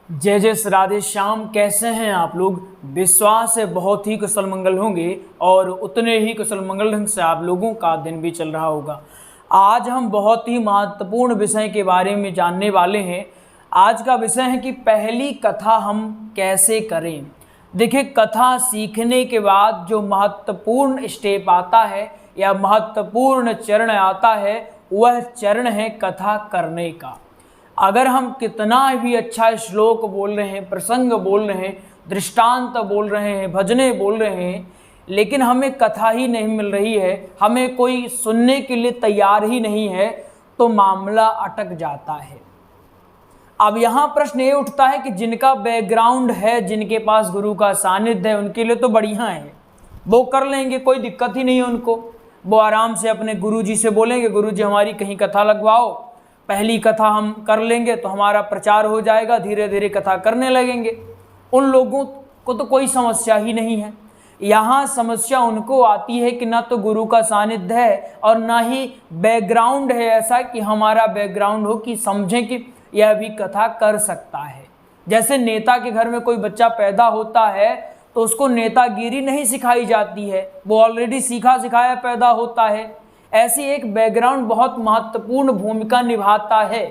जय जय श्री राधे श्याम। कैसे हैं आप लोग? विश्वास है बहुत ही कुशल मंगल होंगे और उतने ही कुशल मंगल ढंग से आप लोगों का दिन भी चल रहा होगा। आज हम बहुत ही महत्वपूर्ण विषय के बारे में जानने वाले हैं। आज का विषय है कि पहली कथा हम कैसे करें। देखिए, कथा सीखने के बाद जो महत्वपूर्ण स्टेप आता है या महत्वपूर्ण चरण आता है, वह चरण है कथा करने का। अगर हम कितना भी अच्छा श्लोक बोल रहे हैं, प्रसंग बोल रहे हैं, दृष्टांत बोल रहे हैं, भजने बोल रहे हैं, लेकिन हमें कथा ही नहीं मिल रही है, हमें कोई सुनने के लिए तैयार ही नहीं है, तो मामला अटक जाता है। अब यहाँ प्रश्न ये उठता है कि जिनका बैकग्राउंड है, जिनके पास गुरु का सानिध्य है, उनके लिए तो बढ़िया है, वो कर लेंगे, कोई दिक्कत ही नहीं है उनको। वो आराम से अपने गुरु जी से बोलेंगे, गुरु जी हमारी कहीं कथा लगवाओ, पहली कथा हम कर लेंगे तो हमारा प्रचार हो जाएगा, धीरे धीरे कथा करने लगेंगे। उन लोगों को तो कोई समस्या ही नहीं है। यहाँ समस्या उनको आती है कि ना तो गुरु का सानिध्य है और ना ही बैकग्राउंड है ऐसा कि हमारा बैकग्राउंड हो कि समझें कि यह भी कथा कर सकता है। जैसे नेता के घर में कोई बच्चा पैदा होता है तो उसको नेतागिरी नहीं सिखाई जाती है, वो ऑलरेडी सीखा सिखाया पैदा होता है। ऐसी एक बैकग्राउंड बहुत महत्वपूर्ण भूमिका निभाता है।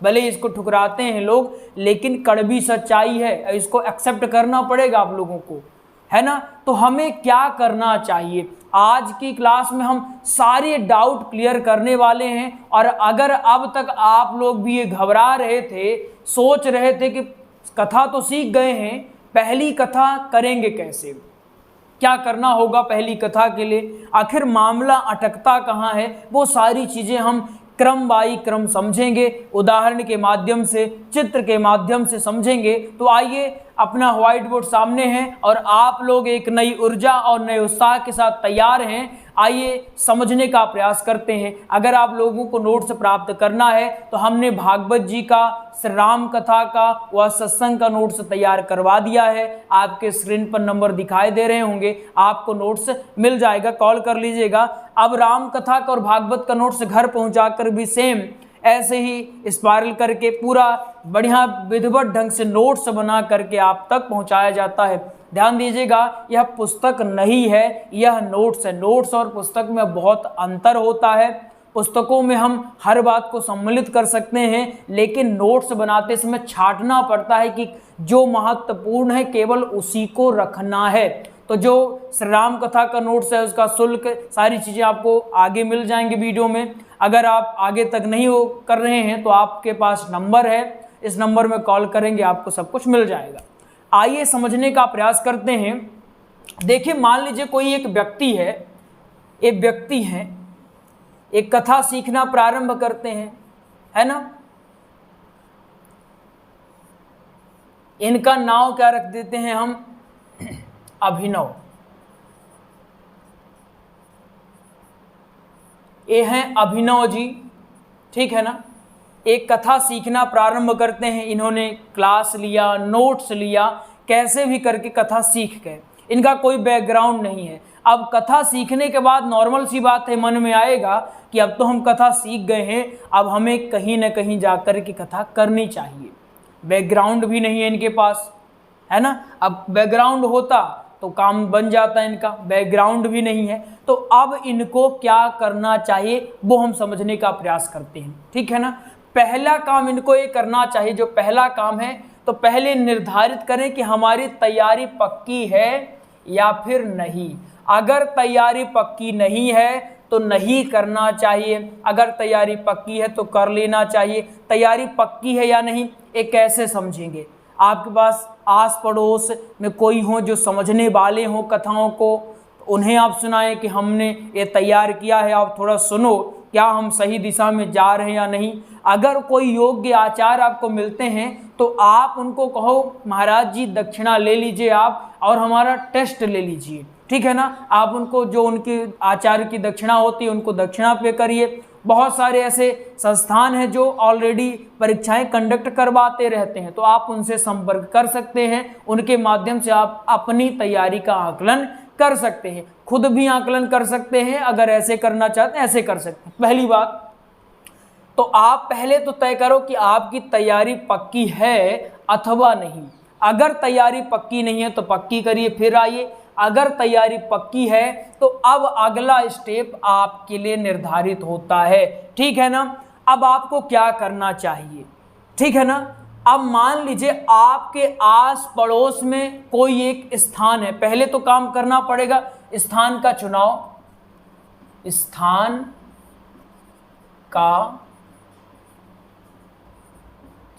भले इसको ठुकराते हैं लोग, लेकिन कड़वी सच्चाई है, इसको एक्सेप्ट करना पड़ेगा आप लोगों को, है ना। तो हमें क्या करना चाहिए, आज की क्लास में हम सारे डाउट क्लियर करने वाले हैं। और अगर अब तक आप लोग भी ये घबरा रहे थे, सोच रहे थे कि कथा तो सीख गए हैं, पहली कथा करेंगे कैसे, क्या करना होगा पहली कथा के लिए, आखिर मामला अटकता कहाँ है, वो सारी चीज़ें हम क्रम बाई क्रम समझेंगे, उदाहरण के माध्यम से, चित्र के माध्यम से समझेंगे। तो आइए, अपना व्हाइट बोर्ड सामने है और आप लोग एक नई ऊर्जा और नए उत्साह के साथ तैयार हैं। आइए समझने का प्रयास करते हैं। अगर आप लोगों को नोट्स प्राप्त करना है तो हमने भागवत जी का, श्री राम कथा का व सत्संग का नोट्स तैयार करवा दिया है। आपके स्क्रीन पर नंबर दिखाई दे रहे होंगे, आपको नोट्स मिल जाएगा, कॉल कर लीजिएगा। अब राम कथा का और भागवत का नोट्स घर पहुंचाकर भी सेम ऐसे ही स्पाइरल करके पूरा बढ़िया विधिवत ढंग से नोट्स बना करके आप तक पहुंचाया जाता है। ध्यान दीजिएगा, यह पुस्तक नहीं है, यह नोट्स है। नोट्स और पुस्तक में बहुत अंतर होता है। पुस्तकों में हम हर बात को सम्मिलित कर सकते हैं, लेकिन नोट्स बनाते समय छांटना पड़ता है कि जो महत्वपूर्ण है केवल उसी को रखना है। तो जो श्री राम कथा का नोट्स है, उसका शुल्क, सारी चीज़ें आपको आगे मिल जाएंगे वीडियो में। अगर आप आगे तक नहीं हो कर रहे हैं तो आपके पास नंबर है, इस नंबर में कॉल करेंगे, आपको सब कुछ मिल जाएगा। आइए समझने का प्रयास करते हैं। देखिए, मान लीजिए कोई एक व्यक्ति है, एक व्यक्ति है, एक कथा सीखना प्रारंभ करते हैं, है ना। इनका नाम क्या रख देते हैं हम, अभिनव। ये हैं अभिनव जी, ठीक है ना। एक कथा सीखना प्रारंभ करते हैं, इन्होंने क्लास लिया, नोट्स लिया, कैसे भी करके कथा सीख गए। इनका कोई बैकग्राउंड नहीं है। अब कथा सीखने के बाद नॉर्मल सी बात है, मन में आएगा कि अब तो हम कथा सीख गए हैं, अब हमें कहीं ना कहीं जाकर के कथा करनी चाहिए। बैकग्राउंड भी नहीं है इनके पास, है ना। अब बैकग्राउंड होता तो काम बन जाता है, इनका बैकग्राउंड भी नहीं है। तो अब इनको क्या करना चाहिए वो हम समझने का प्रयास करते हैं, ठीक है ना। पहला काम इनको ये करना चाहिए, जो पहला काम है, तो पहले निर्धारित करें कि हमारी तैयारी पक्की है या फिर नहीं। अगर तैयारी पक्की नहीं है तो नहीं करना चाहिए, अगर तैयारी पक्की है तो कर लेना चाहिए। तैयारी पक्की है या नहीं, ये कैसे समझेंगे। आपके पास आस पड़ोस में कोई हो जो समझने वाले हों कथाओं को, उन्हें आप सुनाएं कि हमने ये तैयार किया है, आप थोड़ा सुनो, क्या हम सही दिशा में जा रहे हैं या नहीं। अगर कोई योग्य आचार्य आपको मिलते हैं तो आप उनको कहो, महाराज जी दक्षिणा ले लीजिए आप और हमारा टेस्ट ले लीजिए, ठीक है ना। आप उनको जो उनके आचार्य की दक्षिणा होती है उनको दक्षिणा पे करिए। बहुत सारे ऐसे संस्थान हैं जो ऑलरेडी परीक्षाएं कंडक्ट करवाते रहते हैं, तो आप उनसे संपर्क कर सकते हैं। उनके माध्यम से आप अपनी तैयारी का आकलन कर सकते हैं, खुद भी आकलन कर सकते हैं। अगर ऐसे करना चाहते हैं ऐसे कर सकते हैं। पहली बात तो आप पहले तो तय करो कि आपकी तैयारी पक्की है। अथवा नहीं। अगर तैयारी पक्की नहीं है तो पक्की करिए, फिर आइए। अगर तैयारी पक्की है तो अब अगला स्टेप आपके लिए निर्धारित होता है, ठीक है ना। अब आपको क्या करना चाहिए, ठीक है ना। अब मान लीजिए आपके आस पड़ोस में कोई एक स्थान है, पहले तो काम करना पड़ेगा स्थान का चुनाव। स्थान का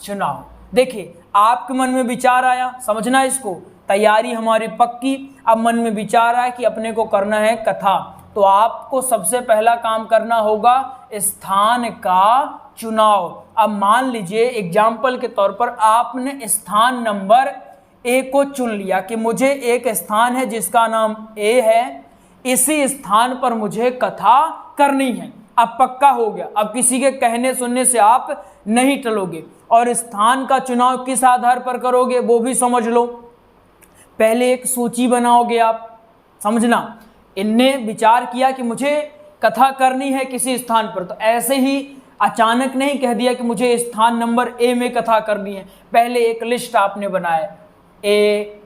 चुनाव, देखिए आपके मन में विचार आया, समझना इसको, तैयारी हमारी पक्की, अब मन में विचार आया कि अपने को करना है कथा, तो आपको सबसे पहला काम करना होगा स्थान का चुनाव। अब मान लीजिए एग्जाम्पल के तौर पर आपने स्थान नंबर ए को चुन लिया कि मुझे एक स्थान है जिसका नाम ए है, इसी स्थान पर मुझे कथा करनी है। अब पक्का हो गया, अब किसी के कहने सुनने से आप नहीं टलोगे। और स्थान का चुनाव किस आधार पर करोगे वो भी समझ लो। पहले एक सूची बनाओगे आप, समझना, इनने विचार किया कि मुझे कथा करनी है किसी स्थान पर, तो ऐसे ही अचानक नहीं कह दिया कि मुझे स्थान नंबर ए में कथा करनी है। पहले एक लिस्ट आपने बनाया, ए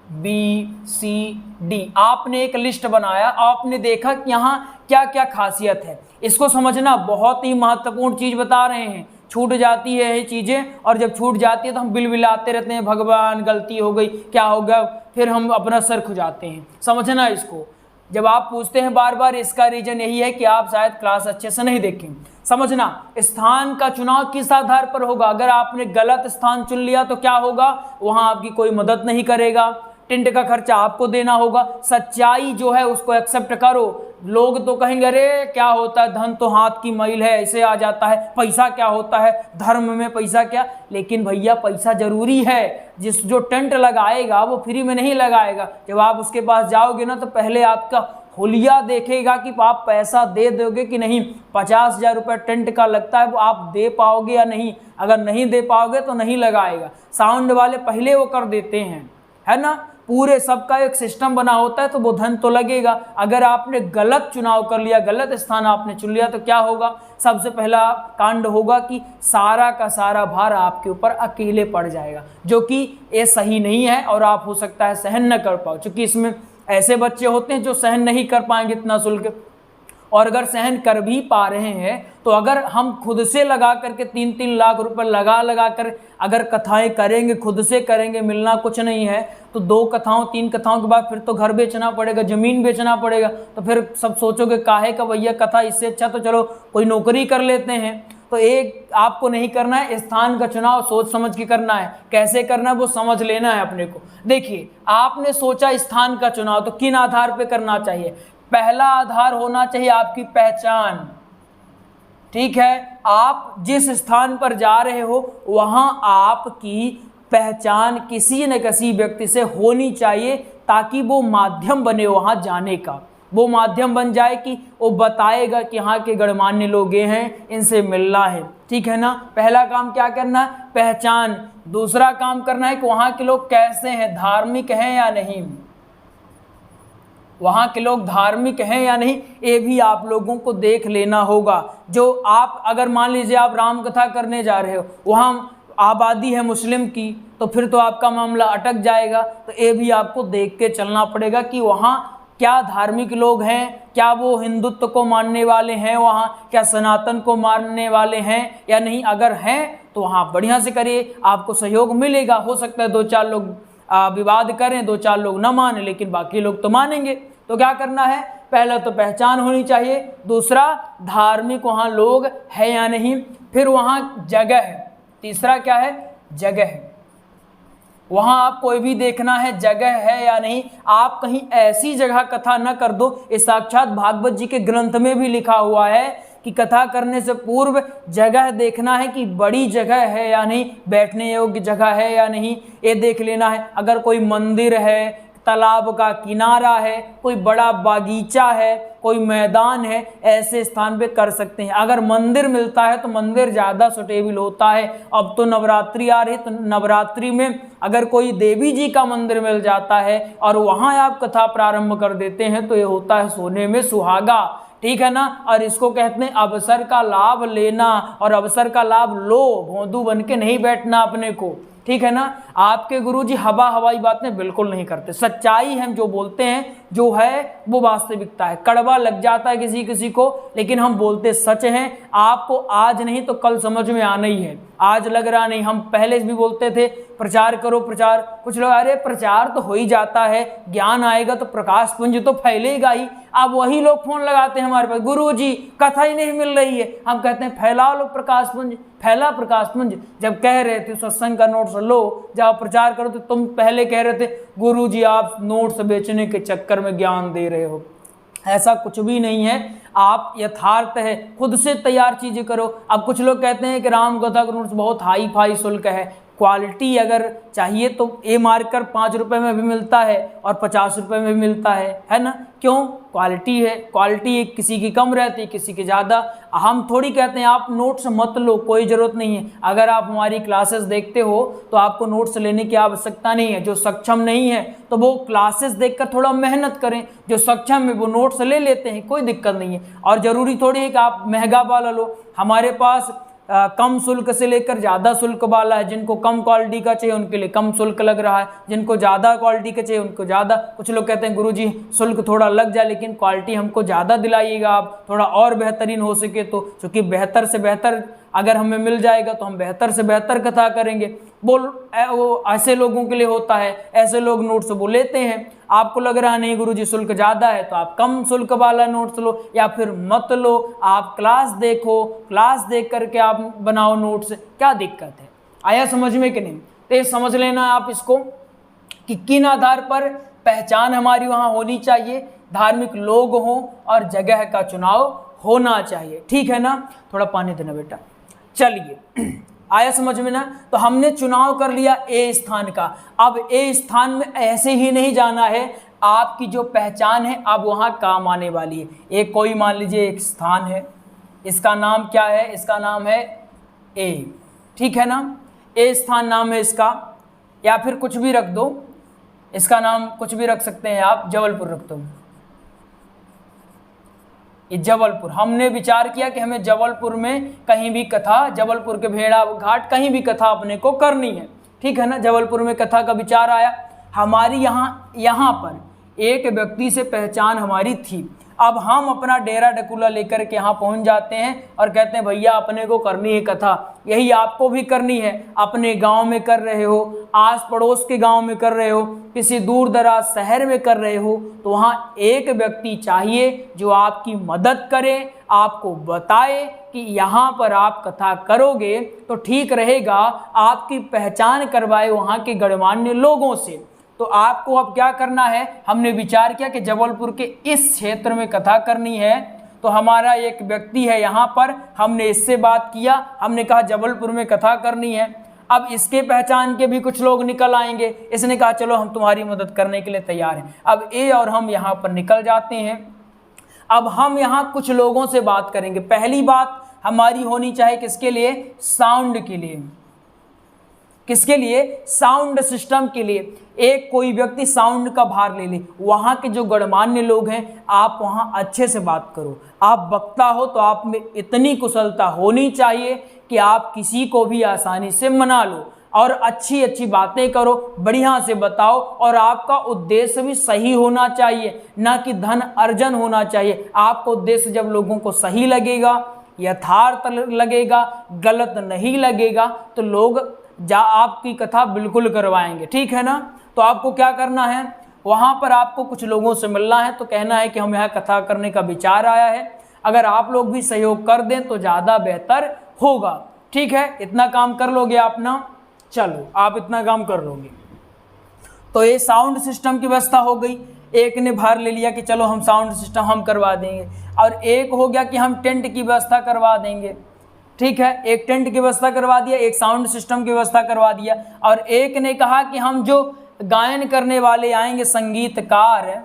बी सी डी, आपने एक लिस्ट बनाया, आपने देखा कि यहाँ क्या क्या खासियत है। इसको समझना, बहुत ही महत्वपूर्ण चीज बता रहे हैं। छूट जाती है ये चीज़ें, और जब छूट जाती है तो हम बिलबिलाते रहते हैं, भगवान गलती हो गई, क्या हो गया, फिर हम अपना सर खुजाते हैं। समझना इसको, जब आप पूछते हैं बार बार, इसका रीजन यही है कि आप शायद क्लास अच्छे से नहीं देखें। समझना, स्थान का चुनाव किस आधार पर होगा। अगर आपने गलत स्थान चुन लिया तो क्या होगा, वहां आपकी कोई मदद नहीं करेगा, टेंट का खर्चा आपको देना होगा। सच्चाई जो है उसको एक्सेप्ट करो। लोग तो कहेंगे अरे क्या होता है, धन तो हाथ की मैल है, ऐसे आ जाता है, पैसा क्या होता है, धर्म में पैसा क्या। लेकिन भैया पैसा जरूरी है, जो टेंट लगाएगा वो फ्री में नहीं लगाएगा। जब आप उसके पास जाओगे ना तो पहले आपका हुलिया देखेगा कि आप पैसा दे दोगे कि नहीं। 50,000 रुपये टेंट का लगता है, वो आप दे पाओगे या नहीं। अगर नहीं दे पाओगे तो नहीं लगाएगा। साउंड वाले पहले वो कर देते हैं, है ना, पूरे सबका एक सिस्टम बना होता है, तो वो धन तो लगेगा। अगर आपने गलत चुनाव कर लिया, गलत स्थान आपने चुन लिया, तो क्या होगा, सबसे पहला कांड होगा कि सारा का सारा भार आपके ऊपर अकेले पड़ जाएगा, जो कि ये सही नहीं है और आप हो सकता है सहन न कर पाओ। क्योंकि इसमें ऐसे बच्चे होते हैं जो सहन नहीं कर पाएंगे इतना शुल्क, और अगर सहन कर भी पा रहे हैं तो अगर हम खुद से लगा करके 3-3 लाख रुपए लगा कर अगर कथाएं करेंगे, खुद से करेंगे, मिलना कुछ नहीं है, तो 2 कथाओं 3 कथाओं के बाद फिर तो घर बेचना पड़ेगा, ज़मीन बेचना पड़ेगा। तो फिर सब सोचोगे काहे का भैया कथा, इससे अच्छा तो चलो कोई नौकरी कर लेते हैं। तो एक आपको नहीं करना है, स्थान का चुनाव सोच समझ के करना है। कैसे करना है वो समझ लेना है अपने को। देखिए आपने सोचा स्थान का चुनाव, तो किन आधार पे करना चाहिए। पहला आधार होना चाहिए आपकी पहचान, ठीक है। आप जिस स्थान पर जा रहे हो वहां आपकी पहचान किसी न किसी व्यक्ति से होनी चाहिए, ताकि वो माध्यम बने वहां जाने का। वो माध्यम बन जाए कि वो बताएगा कि यहाँ के गणमान्य लोग ये हैं, इनसे मिलना है, ठीक है ना। पहला काम क्या करना है, पहचान। दूसरा काम करना है कि वहाँ के लोग कैसे हैं, धार्मिक हैं या नहीं, वहाँ के लोग धार्मिक हैं या नहीं, ये भी आप लोगों को देख लेना होगा। जो आप अगर मान लीजिए आप राम कथा करने जा रहे हो, वहाँ आबादी है मुस्लिम की, तो फिर तो आपका मामला अटक जाएगा। तो ये भी आपको देख के चलना पड़ेगा कि वहाँ क्या धार्मिक लोग हैं, क्या वो हिंदुत्व को मानने वाले हैं, वहाँ क्या सनातन को मानने वाले हैं या नहीं। अगर हैं तो वहाँ बढ़िया से करिए, आपको सहयोग मिलेगा। हो सकता है 2-4 लोग विवाद करें, 2-4 लोग न माने, लेकिन बाकी लोग तो मानेंगे। तो क्या करना है, पहला तो पहचान होनी चाहिए, दूसरा धार्मिक वहाँ लोग है या नहीं, फिर वहाँ जगह है, तीसरा क्या है, जगह है। वहाँ आप कोई भी देखना है जगह है या नहीं। आप कहीं ऐसी जगह कथा न कर दो, इस साक्षात भागवत जी के ग्रंथ में भी लिखा हुआ है कि कथा करने से पूर्व जगह देखना है कि बड़ी जगह है या नहीं, बैठने योग्य जगह है या नहीं, ये देख लेना है। अगर कोई मंदिर है, तालाब का किनारा है, कोई बड़ा बागीचा है, कोई मैदान है, ऐसे स्थान पे कर सकते हैं। अगर मंदिर मिलता है तो मंदिर ज़्यादा सुटेबल होता है। अब तो नवरात्रि आ रही, तो नवरात्रि में अगर कोई देवी जी का मंदिर मिल जाता है और वहाँ आप कथा प्रारंभ कर देते हैं तो ये होता है सोने में सुहागा, ठीक है ना। और इसको कहते हैं अवसर का लाभ लेना, और अवसर का लाभ लो, भोंदू बन के नहीं बैठना अपने को, ठीक है ना। आपके गुरुजी हवाई बातें बिल्कुल नहीं करते, सच्चाई हम जो बोलते हैं जो है वो वास्तविकता है। कड़वा लग जाता है किसी किसी को, लेकिन हम बोलते सच हैं। आपको आज नहीं तो कल समझ में आना ही है, आज लग रहा नहीं। हम पहले भी बोलते थे प्रचार करो प्रचार, कुछ लोग अरे प्रचार तो हो ही जाता है, ज्ञान आएगा तो प्रकाश पुंज तो फैलेगा ही। अब वही लोग फोन लगाते हैं हमारे पास, गुरुजी कथा ही नहीं मिल रही है। हम कहते हैं फैलाओ लो प्रकाश पुंज, फैला प्रकाश पुंज। जब कह रहे थे सत्संग का नोट्स लो, जब प्रचार करो, तो तुम पहले कह रहे थे गुरुजी आप नोट्स बेचने के चक्कर में ज्ञान दे रहे हो। ऐसा कुछ भी नहीं है, आप यथार्थ है खुद से तैयार चीजें करो। अब कुछ लोग कहते हैं कि राम कथा का नोट्स बहुत हाई फाई शुल्क है। क्वालिटी अगर चाहिए तो ए मार्कर 5 रुपये में भी मिलता है और 50 रुपये में भी मिलता है ना। क्यों? क्वालिटी है, क्वालिटी किसी की कम रहती है किसी की ज़्यादा। हम थोड़ी कहते हैं आप नोट्स मत लो, कोई ज़रूरत नहीं है। अगर आप हमारी क्लासेस देखते हो तो आपको नोट्स लेने की आवश्यकता नहीं है। जो सक्षम नहीं है तो वो क्लासेस देखकर थोड़ा मेहनत करें, जो सक्षम है वो नोट्स ले लेते हैं, कोई दिक्कत नहीं है। और ज़रूरी थोड़ी है कि आप महंगा वाला लो। हमारे पास कम शुल्क से लेकर ज़्यादा शुल्क वाला है। जिनको कम क्वालिटी का चाहिए उनके लिए कम शुल्क लग रहा है, जिनको ज़्यादा क्वालिटी का चाहिए उनको ज़्यादा। कुछ लोग कहते हैं गुरुजी शुल्क थोड़ा लग जाए लेकिन क्वालिटी हमको ज़्यादा दिलाइएगा आप, थोड़ा और बेहतरीन हो सके तो। क्योंकि बेहतर से बेहतर अगर हमें मिल जाएगा तो हम बेहतर से बेहतर कथा करेंगे। वो ऐसे लोगों के लिए होता है, ऐसे लोग नोट्स वो लेते हैं। आपको लग रहा नहीं गुरुजी शुल्क ज़्यादा है तो आप कम शुल्क वाला नोट्स लो, या फिर मत लो। आप क्लास देखो, क्लास देख करके आप बनाओ नोट्स, क्या दिक्कत है? आया समझ में कि नहीं? तो ये समझ लेना आप इसको कि किन आधार पर पहचान हमारी वहाँ होनी चाहिए। धार्मिक लोग हों और जगह का चुनाव होना चाहिए, ठीक है ना। थोड़ा पानी देना बेटा। चलिए आया समझ में ना। तो हमने चुनाव कर लिया ए स्थान का। अब ए स्थान में ऐसे ही नहीं जाना है, आपकी जो पहचान है अब वहाँ काम आने वाली है। एक कोई मान लीजिए एक स्थान है, इसका नाम क्या है? इसका नाम है ए, ठीक है ना। ए स्थान नाम है इसका, या फिर कुछ भी रख दो, इसका नाम कुछ भी रख सकते हैं आप, जबलपुर रख दो। जबलपुर, हमने विचार किया कि हमें जबलपुर में कहीं भी कथा, जबलपुर के भेड़ा घाट कहीं भी कथा अपने को करनी है, ठीक है ना। जबलपुर में कथा का विचार आया। हमारी यहाँ पर एक व्यक्ति से पहचान हमारी थी। अब हम अपना डेरा डकुला लेकर के यहाँ पहुँच जाते हैं और कहते हैं भैया अपने को करनी है कथा। यही आपको भी करनी है। अपने गांव में कर रहे हो, आस पड़ोस के गांव में कर रहे हो, किसी दूर दराज शहर में कर रहे हो, तो वहाँ एक व्यक्ति चाहिए जो आपकी मदद करे, आपको बताए कि यहाँ पर आप कथा करोगे तो ठीक रहेगा, आपकी पहचान करवाए वहाँ के गणमान्य लोगों से। तो आपको अब क्या करना है? हमने विचार किया कि जबलपुर के इस क्षेत्र में कथा करनी है, तो हमारा एक व्यक्ति है यहाँ पर, हमने इससे बात किया, हमने कहा जबलपुर में कथा करनी है। अब इसके पहचान के भी कुछ लोग निकल आएंगे। इसने कहा चलो हम तुम्हारी मदद करने के लिए तैयार हैं। अब ए और हम यहाँ पर निकल जाते हैं। अब हम यहाँ कुछ लोगों से बात करेंगे। पहली बात हमारी होनी चाहिए किसके लिए? साउंड के लिए। किसके लिए? साउंड सिस्टम के लिए। एक कोई व्यक्ति साउंड का भार ले ले। वहाँ के जो गणमान्य लोग हैं आप वहाँ अच्छे से बात करो। आप वक्ता हो तो आप में इतनी कुशलता होनी चाहिए कि आप किसी को भी आसानी से मना लो और अच्छी अच्छी बातें करो, बढ़िया से बताओ। और आपका उद्देश्य भी सही होना चाहिए, ना कि धन अर्जन होना चाहिए। आपका उद्देश्य जब लोगों को सही लगेगा, यथार्थ लगेगा, गलत नहीं लगेगा, तो लोग आपकी कथा बिल्कुल करवाएंगे, ठीक है ना। तो आपको क्या करना है? वहाँ पर आपको कुछ लोगों से मिलना है, तो कहना है कि हम यहाँ कथा करने का विचार आया है, अगर आप लोग भी सहयोग कर दें तो ज़्यादा बेहतर होगा, ठीक है। इतना काम कर लोगे आप ना? चलो आप इतना काम कर लोगे। तो ये साउंड सिस्टम की व्यवस्था हो गई। एक ने भार ले लिया कि चलो हम साउंड सिस्टम हम करवा देंगे, और एक हो गया कि हम टेंट की व्यवस्था करवा देंगे, ठीक है। एक टेंट की व्यवस्था करवा दिया, एक साउंड सिस्टम की व्यवस्था करवा दिया, और एक ने कहा कि हम जो गायन करने वाले आएंगे, संगीतकार,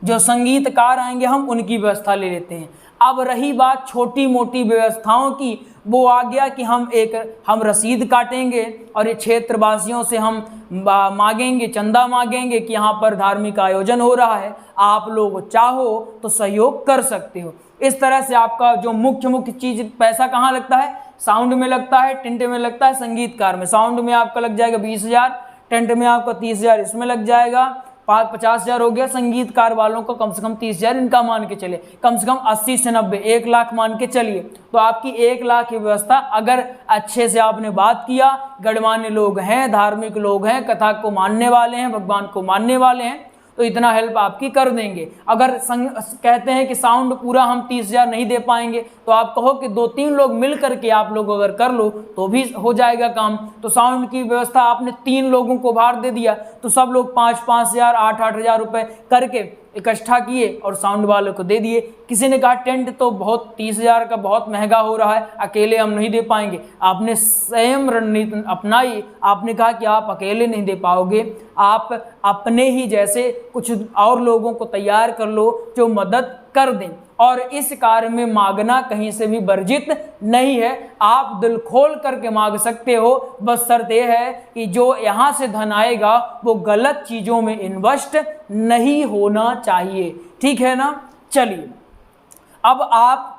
जो संगीतकार आएंगे हम उनकी व्यवस्था ले लेते हैं। अब रही बात छोटी मोटी व्यवस्थाओं की, वो आ गया कि हम रसीद काटेंगे और ये क्षेत्रवासियों से हम मांगेंगे, चंदा मांगेंगे कि यहाँ पर धार्मिक आयोजन हो रहा है, आप लोग चाहो तो सहयोग कर सकते हो। इस तरह से आपका जो मुख्य चीज़, पैसा कहाँ लगता है? साउंड में लगता है, टेंट में लगता है, संगीतकार में। साउंड में आपका लग जाएगा 20,000, टेंट में आपका 30,000 इसमें लग जाएगा, 50,000 हो गया। संगीतकार वालों को कम से कम 30,000 इनका मान के चले, कम से कम 80 से 90, 1 लाख मान के चलिए। तो आपकी 1 लाख की व्यवस्था, अगर अच्छे से आपने बात किया, गणमान्य लोग हैं, धार्मिक लोग हैं, कथा को मानने वाले हैं, भगवान को मानने वाले हैं, तो इतना हेल्प आपकी कर देंगे। अगर कहते हैं कि साउंड पूरा हम 30,000 नहीं दे पाएंगे, तो आप कहो कि 2-3 लोग मिल करके आप लोग अगर कर लो तो भी हो जाएगा काम। तो साउंड की व्यवस्था आपने 3 लोगों को भार दे दिया, तो सब लोग 5-5 हज़ार, 8-8 हज़ार रुपये करके इकट्ठा किए और साउंड वालों को दे दिए। किसी ने कहा टेंट तो बहुत 30,000 का बहुत महंगा हो रहा है, अकेले हम नहीं दे पाएंगे। आपने स्वयं रणनीति अपनाई, आपने कहा कि आप अकेले नहीं दे पाओगे, आप अपने ही जैसे कुछ और लोगों को तैयार कर लो जो मदद कर दें। और इस कार्य में मांगना कहीं से भी वर्जित नहीं है, आप दिल खोल करके मांग सकते हो। बस शर्त यह है कि जो यहाँ से धन आएगा वो गलत चीज़ों में इन्वेस्ट नहीं होना चाहिए, ठीक है ना। चलिए, अब आप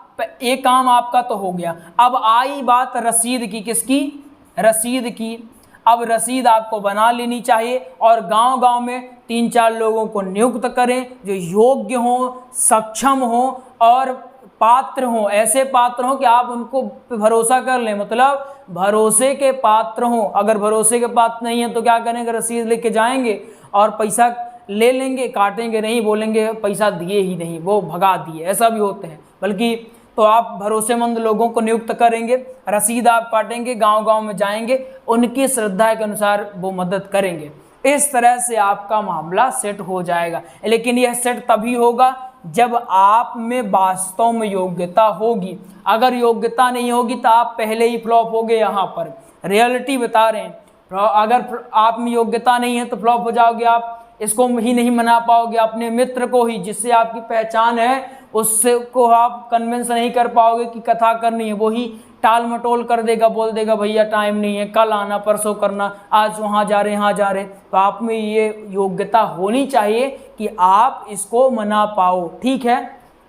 एक काम आपका तो हो गया। अब आई बात रसीद की, किसकी? रसीद की। अब रसीद आपको बना लेनी चाहिए और गांव-गांव में 3-4 लोगों को नियुक्त करें जो योग्य हों, सक्षम हों और पात्र हों। ऐसे पात्र हों कि आप उनको भरोसा कर लें, मतलब भरोसे के पात्र हों। अगर भरोसे के पात्र नहीं है तो क्या करेंगे? रसीद लेके जाएंगे और पैसा ले लेंगे, काटेंगे नहीं, बोलेंगे पैसा दिए ही नहीं, वो भगा दिए, ऐसा भी होते हैं। बल्कि तो आप भरोसेमंद लोगों को नियुक्त करेंगे, रसीद आप काटेंगे, गांव-गांव में जाएंगे, उनकी श्रद्धा के अनुसार वो मदद करेंगे। इस तरह से आपका मामला सेट हो जाएगा। लेकिन यह सेट तभी होगा जब आप में वास्तव में योग्यता होगी। अगर योग्यता नहीं होगी तो आप पहले ही फ्लॉप हो गए। यहाँ पर रियलिटी बता रहे हैं, अगर आप में योग्यता नहीं है तो फ्लॉप हो जाओगे आप। इसको ही नहीं मना पाओगे, अपने मित्र को ही, जिससे आपकी पहचान है, उससे को आप कन्विंस नहीं कर पाओगे कि कथा करनी है। वही टाल मटोल कर देगा, बोल देगा भैया टाइम नहीं है, कल आना, परसों करना, आज वहाँ जा रहे, यहाँ जा रहे। तो आप में ये योग्यता होनी चाहिए कि आप इसको मना पाओ, ठीक है।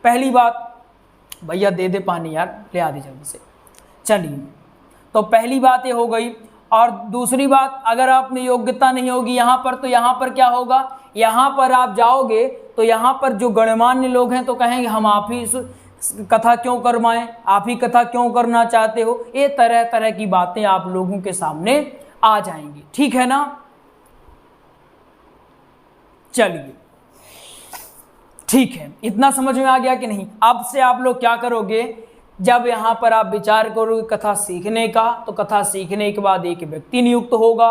पहली बात, भैया दे दे पानी यार, ले आ दे जल्दी से। चलिए, तो पहली बात ये हो गई। और दूसरी बात, अगर आप में योग्यता नहीं होगी यहाँ पर, तो यहाँ पर क्या होगा? यहाँ पर आप जाओगे तो यहाँ पर जो गणमान्य लोग हैं तो कहेंगे हम आप ही कथा क्यों करवाएं, आप ही कथा क्यों करना चाहते हो। ये तरह तरह की बातें आप लोगों के सामने आ जाएंगी, ठीक है ना। चलिए, ठीक है, इतना समझ में आ गया कि नहीं? अब से आप लोग क्या करोगे? जब यहाँ पर आप विचार करोगे कथा सीखने का, तो कथा सीखने के बाद एक व्यक्ति नियुक्त होगा।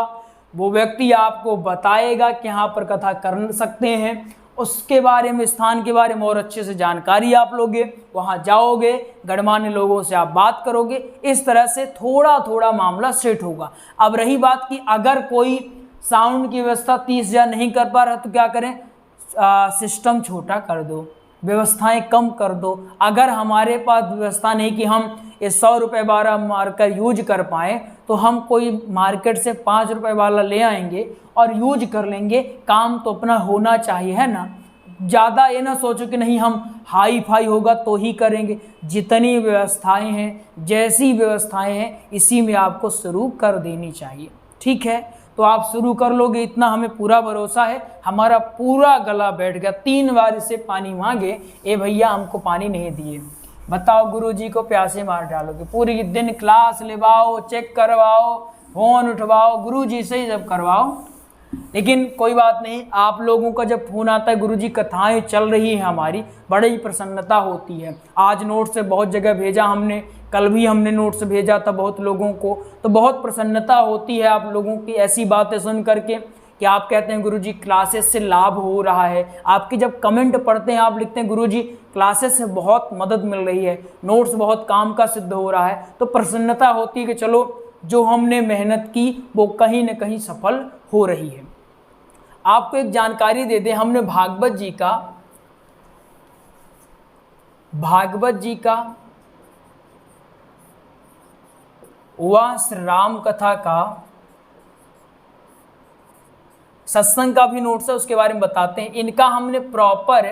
वो व्यक्ति आपको बताएगा कि यहाँ पर कथा कर सकते हैं, उसके बारे में, स्थान के बारे में और अच्छे से जानकारी आप लोगे। वहाँ जाओगे, गणमान्य लोगों से आप बात करोगे। इस तरह से थोड़ा थोड़ा मामला सेट होगा। अब रही बात कि अगर कोई साउंड की व्यवस्था 30,000 नहीं कर पा रहा तो क्या करें? सिस्टम छोटा कर दो, व्यवस्थाएं कम कर दो। अगर हमारे पास व्यवस्था नहीं कि हम ये 100 रुपये वाला मार्कर यूज कर पाएँ, तो हम कोई मार्केट से 5 रुपये वाला ले आएंगे और यूज कर लेंगे। काम तो अपना होना चाहिए, है ना। ज़्यादा ये ना सोचो कि नहीं हम हाई फाई होगा तो ही करेंगे। जितनी व्यवस्थाएं हैं, जैसी व्यवस्थाएं हैं, इसी में आपको शुरू कर देनी चाहिए, ठीक है। तो आप शुरू कर लोगे, इतना हमें पूरा भरोसा है। हमारा पूरा गला बैठ गया। 3 बार इससे पानी मांगे, ए भैया हमको पानी नहीं दिए, बताओ गुरुजी को प्यासे मार डालोगे। पूरी दिन क्लास लेवाओ, चेक करवाओ, फ़ोन उठवाओ, गुरुजी से ही जब करवाओ। लेकिन कोई बात नहीं, आप लोगों का जब फ़ोन आता है गुरुजी कथाएं चल रही हैं हमारी, बड़ी प्रसन्नता होती है। आज नोट से बहुत जगह भेजा हमने, कल भी हमने नोट्स भेजा था बहुत लोगों को, तो बहुत प्रसन्नता होती है आप लोगों की ऐसी बातें सुन करके कि आप कहते हैं गुरुजी क्लासेस से लाभ हो रहा है। आपके जब कमेंट पढ़ते हैं, आप लिखते हैं गुरुजी क्लासेस से बहुत मदद मिल रही है, नोट्स बहुत काम का सिद्ध हो रहा है, तो प्रसन्नता होती है कि चलो जो हमने मेहनत की वो कहीं न कहीं सफल हो रही है। आपको एक जानकारी दे दें, हमने भागवत जी का व श्री राम कथा का सत्संग का भी नोट्स है, उसके बारे में बताते हैं। इनका हमने प्रॉपर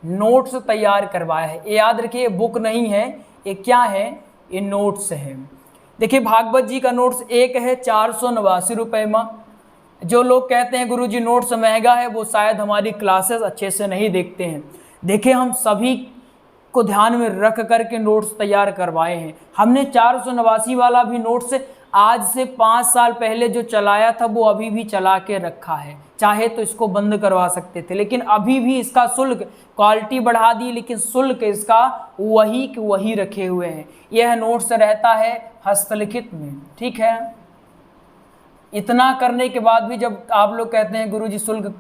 नोट्स तैयार करवाया है। ये याद रखिए, ये बुक नहीं है, ये क्या है? ये नोट्स है। देखिए भागवत जी का नोट्स एक है 489 रुपये में। जो लोग कहते हैं गुरुजी नोट्स महंगा है, वो शायद हमारी क्लासेस अच्छे से नहीं देखते हैं। देखिए हम सभी को ध्यान में रख करके नोट्स तैयार करवाए हैं। हमने 489 वाला भी नोट्स आज से 5 साल पहले जो चलाया था वो अभी भी चला के रखा है। चाहे तो इसको बंद करवा सकते थे, लेकिन अभी भी इसका शुल्क, क्वालिटी बढ़ा दी लेकिन शुल्क इसका वही रखे हुए हैं। यह नोट्स रहता है हस्तलिखित में, ठीक है। इतना करने के बाद भी जब आप लोग कहते हैं गुरुजी शुल्क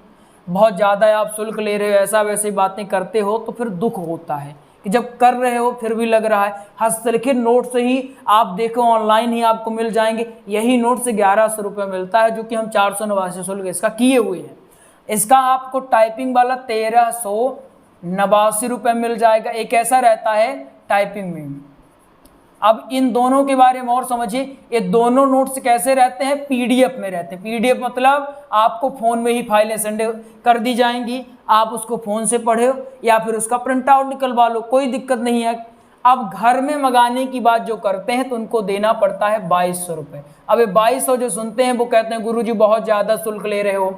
बहुत ज़्यादा है, आप शुल्क ले रहे हो, ऐसा वैसे बातें करते हो, तो फिर दुख होता है कि जब कर रहे हो फिर भी लग रहा है। हस्तलिखित नोट से ही आप देखो ऑनलाइन ही आपको मिल जाएंगे, यही नोट से 1100 रुपये मिलता है, जो कि हम 489 शुल्क इसका किए हुए हैं। इसका आपको टाइपिंग वाला 1389 रुपये मिल जाएगा। एक ऐसा रहता है टाइपिंग में। अब इन दोनों के बारे में और समझिए, ये दोनों नोट्स कैसे रहते हैं, पीडीएफ में रहते हैं। पीडीएफ मतलब आपको फ़ोन में ही फाइलें सेंड कर दी जाएंगी, आप उसको फ़ोन से पढ़ो या फिर उसका प्रिंट आउट निकलवा लो, कोई दिक्कत नहीं है। अब घर में मंगाने की बात जो करते हैं तो उनको देना पड़ता है 2200 रुपये। अब ये 2200 जो सुनते हैं वो कहते हैं गुरुजी बहुत ज़्यादा शुल्क ले रहे हो।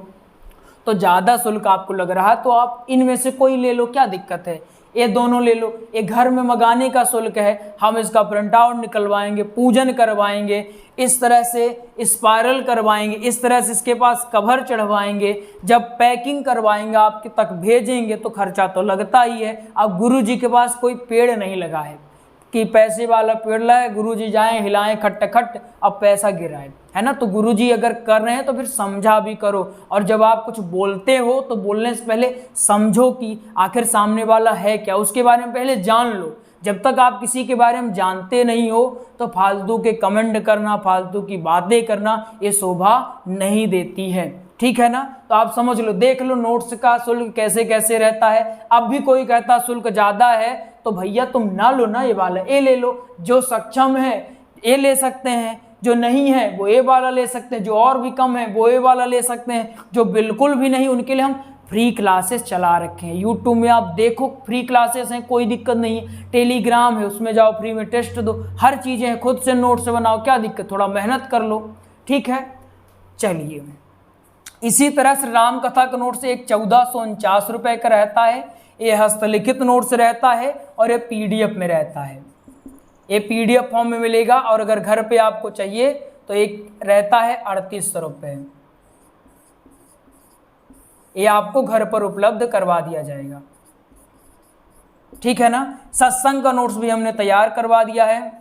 तो ज़्यादा शुल्क आपको लग रहा है तो आप इनमें से कोई ले लो, क्या दिक्कत है, ये दोनों ले लो। ये घर में मंगाने का शुल्क है, हम इसका प्रिंट आउट निकलवाएंगे, पूजन करवाएंगे, इस तरह से स्पाइरल करवाएंगे, इस तरह से इसके पास कवर चढ़वाएंगे, जब पैकिंग करवाएंगे आपके तक भेजेंगे तो खर्चा तो लगता ही है। अब गुरुजी के पास कोई पेड़ नहीं लगा है कि पैसे वाला पेड़ लाए, गुरुजी जाएं हिलाएं खट खट अब पैसा गिराए, है ना। तो गुरुजी अगर कर रहे हैं तो फिर समझा भी करो, और जब आप कुछ बोलते हो तो बोलने से पहले समझो कि आखिर सामने वाला है क्या, उसके बारे में पहले जान लो। जब तक आप किसी के बारे में जानते नहीं हो तो फालतू के कमेंट करना, फालतू की बातें करना ये शोभा नहीं देती है, ठीक है ना। तो आप समझ लो, देख लो नोट्स का शुल्क कैसे कैसे रहता है। अब भी कोई कहता शुल्क ज़्यादा है तो भैया तुम ना लो ना, ये वाला ये ले लो। जो सक्षम है ये ले सकते हैं, जो नहीं है वो ये वाला ले सकते हैं, जो और भी कम है वो ये वाला ले सकते हैं, जो बिल्कुल भी नहीं उनके लिए हम फ्री क्लासेस चला रखे हैं। यूट्यूब में आप देखो फ्री क्लासेस हैं, कोई दिक्कत नहीं है। टेलीग्राम है, उसमें जाओ फ्री में टेस्ट दो, हर चीज़ें हैं, खुद से नोट्स बनाओ, क्या दिक्कत, थोड़ा मेहनत कर लो, ठीक है। चलिए इसी तरह से राम कथा का नोट्स एक 1449 रुपये का रहता है। ये हस्तलिखित नोट्स रहता है और ये पीडीएफ में रहता है। ये पीडीएफ फॉर्म में मिलेगा, और अगर घर पे आपको चाहिए तो एक रहता है 3800 रुपये। ये आपको घर पर उपलब्ध करवा दिया जाएगा, ठीक है ना। सत्संग का नोट्स भी हमने तैयार करवा दिया है।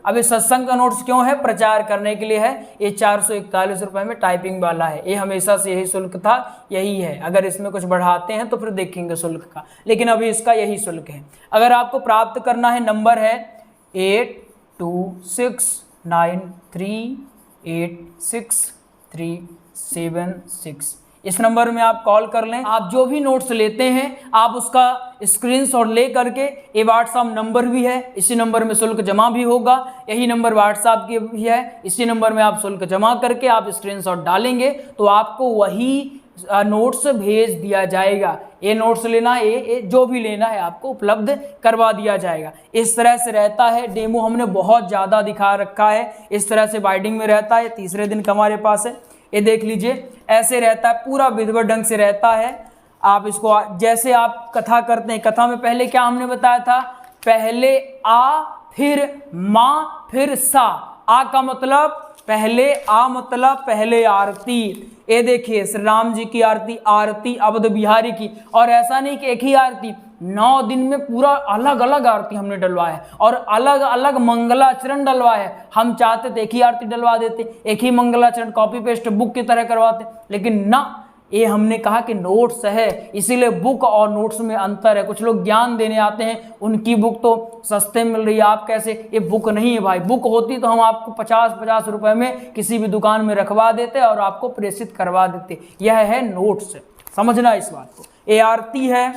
अब ये सत्संग का नोट्स क्यों है, प्रचार करने के लिए है। ये 441 रुपये में टाइपिंग वाला है, ये हमेशा से यही शुल्क था, यही है। अगर इसमें कुछ बढ़ाते हैं तो फिर देखेंगे शुल्क का, लेकिन अभी इसका यही शुल्क है। अगर आपको प्राप्त करना है, नंबर है 8269386376। इस नंबर में आप कॉल कर लें। आप जो भी नोट्स लेते हैं आप उसका स्क्रीनशॉट ले करके, ये व्हाट्सएप नंबर भी है, इसी नंबर में शुल्क जमा भी होगा, यही नंबर व्हाट्सएप की भी है, इसी नंबर में आप शुल्क जमा करके आप स्क्रीनशॉट डालेंगे तो आपको वही नोट्स भेज दिया जाएगा। ये नोट्स लेना, ये जो भी लेना है आपको उपलब्ध करवा दिया जाएगा। इस तरह से रहता है। डेमो हमने बहुत ज़्यादा दिखा रखा है। इस तरह से बाइंडिंग में रहता है, तीसरे दिन का हमारे पास है, ये देख लीजिए ऐसे रहता है, पूरा विधिवत ढंग से रहता है। आप इसको जैसे आप कथा करते हैं, कथा में पहले क्या हमने बताया था, पहले आ फिर माँ फिर सा। आ का मतलब पहले, आ मतलब पहले आरती। ये देखिए श्री राम जी की आरती, आरती अवध बिहारी की। और ऐसा नहीं कि एक ही आरती, 9 दिन में पूरा अलग अलग आरती हमने डलवाया है और अलग अलग मंगलाचरण डलवाया है। हम चाहते थे एक ही आरती डलवा देते, एक ही मंगलाचरण कॉपी पेस्ट बुक की तरह करवाते, लेकिन ना, ये हमने कहा कि नोट्स है, इसीलिए बुक और नोट्स में अंतर है। कुछ लोग ज्ञान देने आते हैं, उनकी बुक तो सस्ते मिल रही है, आप कैसे, ये बुक नहीं है भाई। बुक होती तो हम आपको 50-50 रुपए में किसी भी दुकान में रखवा देते और आपको प्रेषित करवा देते। यह है नोट्स, समझना इस बात को। ये आरती है,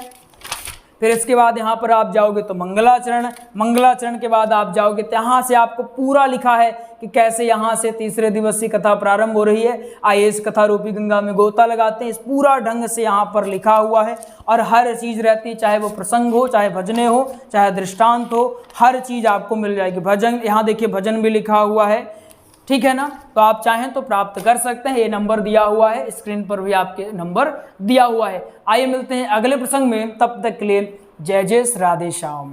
फिर इसके बाद यहाँ पर आप जाओगे तो मंगलाचरण, मंगलाचरण के बाद आप जाओगे तो यहाँ से आपको पूरा लिखा है कि कैसे यहाँ से तीसरे दिवस की कथा प्रारंभ हो रही है। आइए इस कथा रूपी गंगा में गोता लगाते हैं। इस पूरा ढंग से यहाँ पर लिखा हुआ है और हर चीज़ रहती है, चाहे वो प्रसंग हो, चाहे भजने हो, चाहे दृष्टांत हो, हर चीज़ आपको मिल जाएगी। भजन, यहाँ देखिए भजन भी लिखा हुआ है, ठीक है ना। तो आप चाहें तो प्राप्त कर सकते हैं। ये नंबर दिया हुआ है, स्क्रीन पर भी आपके नंबर दिया हुआ है। आइए मिलते हैं अगले प्रसंग में, तब तक के लिए जय जय राधे श्याम।